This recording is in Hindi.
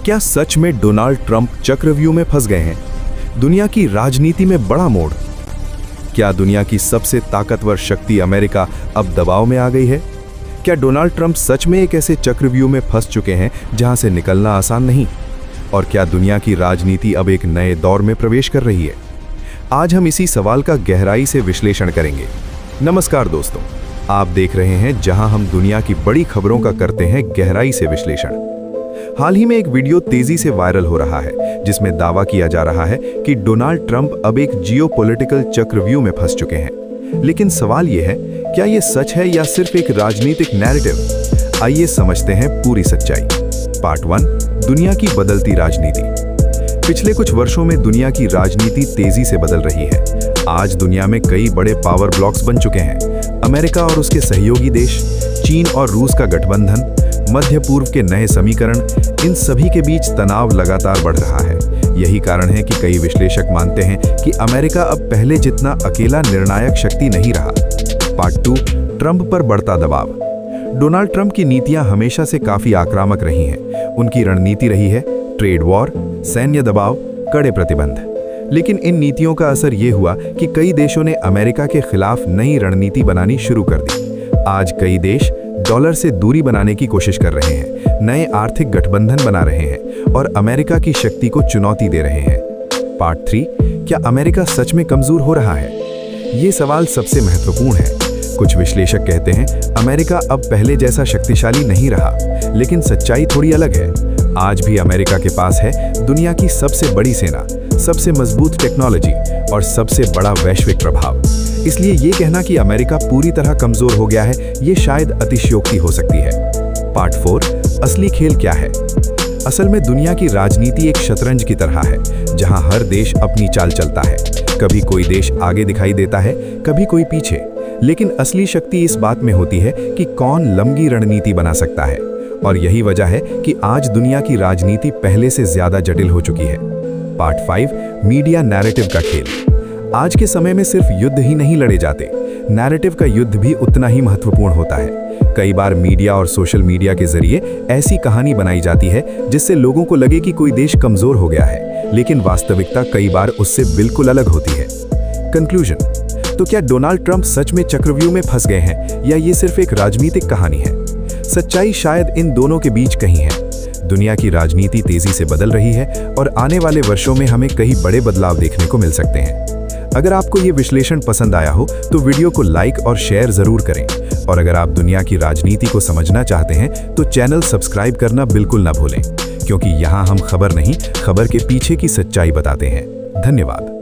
क्या सच में डोनाल्ड ट्रंप चक्रव्यूह में फंस गए हैं? दुनिया की राजनीति में बड़ा मोड़। क्या दुनिया की सबसे ताकतवर शक्ति अमेरिका अब दबाव में आ गई है? क्या डोनाल्ड ट्रंप सच में एक ऐसे चक्रव्यूह में फंस चुके हैं जहां से निकलना आसान नहीं? और क्या दुनिया की राजनीति अब एक नए दौर में प्रवेश कर रही है? आज हम इसी सवाल का गहराई से विश्लेषण करेंगे। नमस्कार दोस्तों, आप देख रहे हैं जहां हम दुनिया की बड़ी खबरों का करते हैं गहराई से विश्लेषण। हाल ही में एक वीडियो तेजी से वायरल हो रहा है जिसमें दावा किया जा रहा है कि डोनाल्ड ट्रंप अब एक जियोपॉलिटिकल चक्रव्यूह में फंस चुके हैं। लेकिन सवाल यह है, क्या यह सच है या सिर्फ एक राजनीतिक नैरेटिव? आइए समझते हैं पूरी सच्चाई। पार्ट 1, दुनिया की बदलती राजनीति। पिछले कुछ वर्षों में दुनिया की राजनीति तेजी से बदल रही है। आज दुनिया में कई बड़े पावर ब्लॉक्स बन चुके हैं। अमेरिका और उसके सहयोगी देश, चीन और रूस का गठबंधन, मध्य पूर्व के नए समीकरण, इन सभी के बीच तनाव लगातार बढ़ रहा है। यही कारण है कि कई विश्लेषक मानते हैं कि अमेरिका अब पहले जितना अकेला निर्णायक शक्ति नहीं रहा। पार्ट 2, ट्रंप पर बढ़ता दबाव। डोनाल्ड ट्रंप की नीतियां हमेशा से काफी आक्रामक रही हैं। उनकी रणनीति रही है ट्रेड वॉर, सैन्य दबाव, कड़े प्रतिबंध। लेकिन इन नीतियों का असर ये हुआ कि कई देशों ने अमेरिका के खिलाफ नई रणनीति बनानी शुरू कर दी। आज कई देश डॉलर से दूरी बनाने की कोशिश कर रहे हैं, नए आर्थिक गठबंधन बना रहे हैं और अमेरिका की शक्ति को चुनौती दे रहे हैं। पार्ट 3, क्या अमेरिका सच में कमजोर हो रहा है? ये सवाल सबसे महत्वपूर्ण है। कुछ विश्लेषक कहते हैं अमेरिका अब पहले जैसा शक्तिशाली नहीं रहा, लेकिन सच्चाई थोड़ी अलग है। आज भी अमेरिका के पास है दुनिया की सबसे बड़ी सेना, सबसे मजबूत टेक्नोलॉजी और सबसे बड़ा वैश्विक प्रभाव। इसलिए ये कहना कि अमेरिका पूरी तरह कमजोर हो गया है, ये शायद अतिशयोक्ति हो सकती है। पार्ट 4, असली खेल क्या है? असल में दुनिया की राजनीति एक शतरंज की तरह है, जहां हर देश अपनी चाल चलता है। कभी कोई देश आगे दिखाई देता है, कभी कोई पीछे। लेकिन असली शक्ति इस बात में होती है कि कौन लंबी रणनीति बना सकता है। और यही वजह है कि आज दुनिया की राजनीति पहले से ज्यादा जटिल हो चुकी है। पार्ट 5, मीडिया नैरेटिव का खेल। आज के समय में सिर्फ युद्ध ही नहीं लड़े जाते, नैरेटिव का युद्ध भी उतना ही महत्वपूर्ण होता है। कई बार मीडिया और सोशल मीडिया के जरिए ऐसी कहानी बनाई जाती है जिससे लोगों को लगे कि कोई देश कमजोर हो गया है, लेकिन वास्तविकता कई बार उससे बिल्कुल अलग होती है। कंक्लूजन, तो क्या डोनाल्ड ट्रंप सच में चक्रव्यूह में फंस गए हैं या ये सिर्फ एक राजनीतिक कहानी है? सच्चाई शायद इन दोनों के बीच कहीं है। दुनिया की राजनीति तेजी से बदल रही है और आने वाले वर्षों में हमें कई बड़े बदलाव देखने को मिल सकते हैं। अगर आपको ये विश्लेषण पसंद आया हो तो वीडियो को लाइक और शेयर जरूर करें। और अगर आप दुनिया की राजनीति को समझना चाहते हैं तो चैनल सब्सक्राइब करना बिल्कुल ना भूलें, क्योंकि यहाँ हम खबर नहीं, खबर के पीछे की सच्चाई बताते हैं। धन्यवाद।